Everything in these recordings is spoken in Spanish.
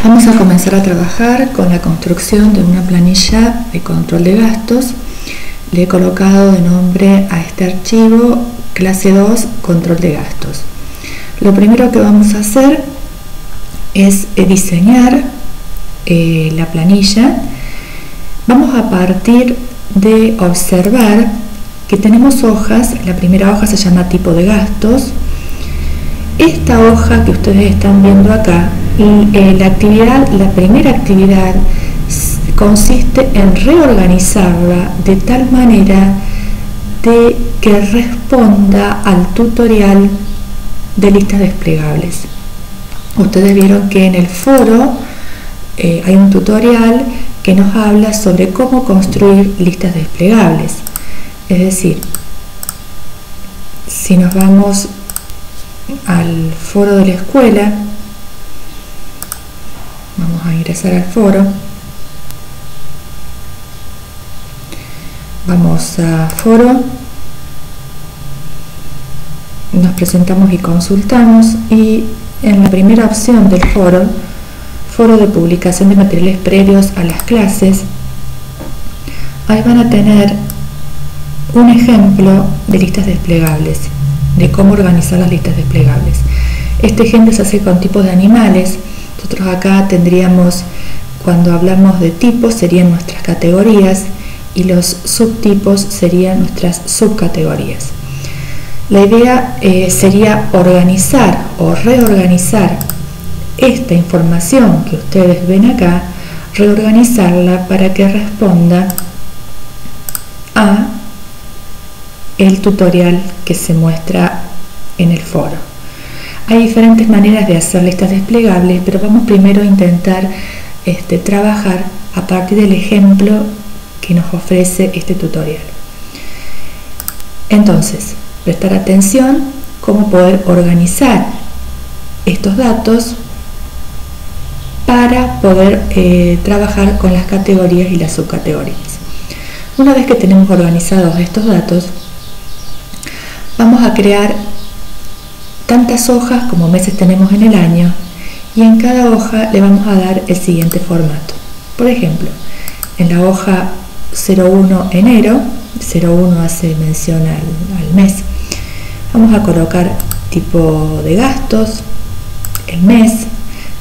Vamos a comenzar a trabajar con la construcción de una planilla de control de gastos. Le he colocado de nombre a este archivo clase 2 control de gastos. Lo primero que vamos a hacer es diseñar la planilla. Vamos a partir de observar que tenemos hojas. La primera hoja se llama tipo de gastos. Esta hoja que ustedes están viendo acá, la primera actividad consiste en reorganizarla de tal manera de que responda al tutorial de listas desplegables. Ustedes vieron que en el foro hay un tutorial que nos habla sobre cómo construir listas desplegables. Es decir, si nos vamos al foro de la escuela, vamos a ingresar al foro, vamos a foro, nos presentamos y consultamos, y en la primera opción del foro de publicación de materiales previos a las clases, ahí van a tener un ejemplo de listas desplegables, de cómo organizar las listas desplegables. Este ejemplo se hace con tipos de animales. Nosotros acá tendríamos, cuando hablamos de tipos, serían nuestras categorías, y los subtipos serían nuestras subcategorías. La idea sería organizar o reorganizar esta información que ustedes ven acá, reorganizarla para que responda a el tutorial que se muestra en el foro. Hay diferentes maneras de hacer listas desplegables, pero vamos primero a intentar trabajar a partir del ejemplo que nos ofrece este tutorial. Entonces, prestar atención cómo poder organizar estos datos para poder trabajar con las categorías y las subcategorías. Una vez que tenemos organizados estos datos, vamos a crear tantas hojas como meses tenemos en el año, y en cada hoja le vamos a dar el siguiente formato. Por ejemplo, en la hoja 01 enero, 01 hace mención al mes, vamos a colocar tipo de gastos, el mes.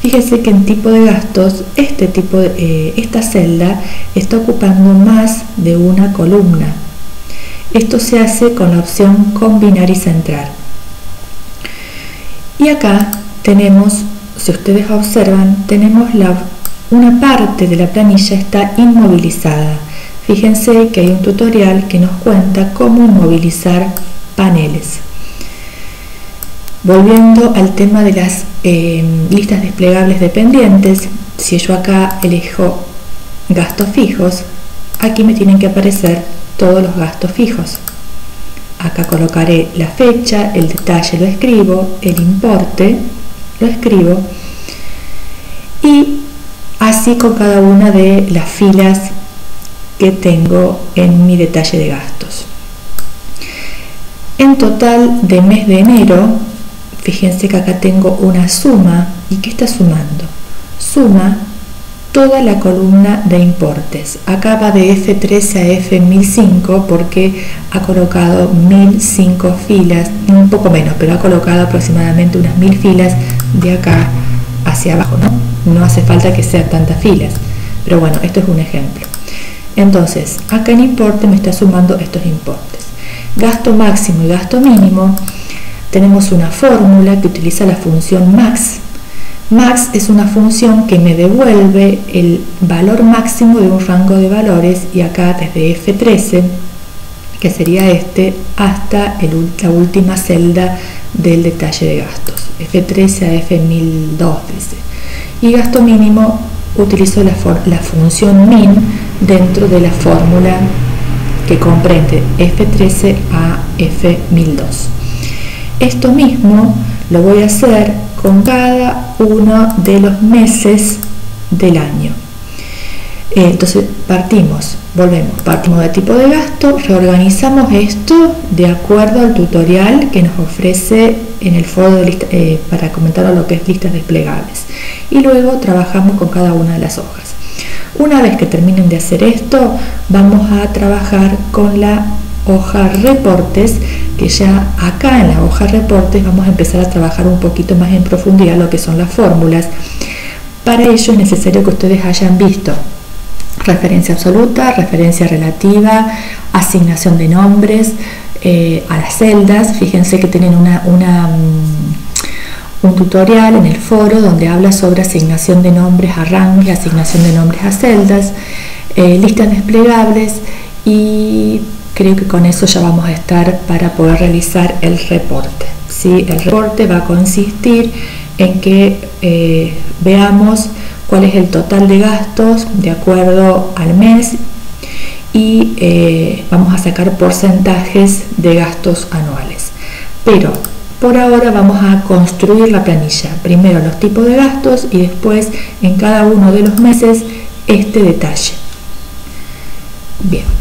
Fíjense que en tipo de gastos esta celda está ocupando más de una columna. Esto se hace con la opción combinar y centrar. Y acá tenemos, si ustedes observan, tenemos una parte de la planilla está inmovilizada. Fíjense que hay un tutorial que nos cuenta cómo inmovilizar paneles. Volviendo al tema de las listas desplegables dependientes, si yo acá elijo gastos fijos, aquí me tienen que aparecer todos los gastos fijos. Acá colocaré la fecha, el detalle lo escribo, el importe lo escribo, y así con cada una de las filas que tengo en mi detalle de gastos. En total de mes de enero, fíjense que acá tengo una suma. ¿Y qué está sumando? Suma toda la columna de importes. Acá va de F13 a F1005 porque ha colocado 1005 filas, un poco menos, pero ha colocado aproximadamente unas 1000 filas de acá hacia abajo, ¿no? No hace falta que sean tantas filas, pero bueno, esto es un ejemplo. Entonces, acá en importe me está sumando estos importes. Gasto máximo y gasto mínimo, tenemos una fórmula que utiliza la función max. Max es una función que me devuelve el valor máximo de un rango de valores, y acá desde F13, que sería hasta la última celda del detalle de gastos, F13 a F1002 dice. Y gasto mínimo, utilizo la función min dentro de la fórmula que comprende F13 a F1002. Esto mismo lo voy a hacer con cada uno de los meses del año. Entonces partimos de tipo de gasto, reorganizamos esto de acuerdo al tutorial que nos ofrece en el foro de lista, para comentar lo que es listas desplegables, y luego trabajamos con cada una de las hojas. Una vez que terminen de hacer esto, vamos a trabajar con la hoja reportes, que ya acá en la hoja reportes vamos a empezar a trabajar un poquito más en profundidad lo que son las fórmulas. Para ello es necesario que ustedes hayan visto referencia absoluta, referencia relativa, asignación de nombres a las celdas. Fíjense que tienen un tutorial en el foro donde habla sobre asignación de nombres a rangos y asignación de nombres a celdas, listas desplegables, y creo que con eso ya vamos a estar para poder realizar el reporte. ¿Sí? El reporte va a consistir en que veamos cuál es el total de gastos de acuerdo al mes y vamos a sacar porcentajes de gastos anuales. Pero por ahora vamos a construir la planilla. Primero los tipos de gastos y después en cada uno de los meses este detalle. Bien.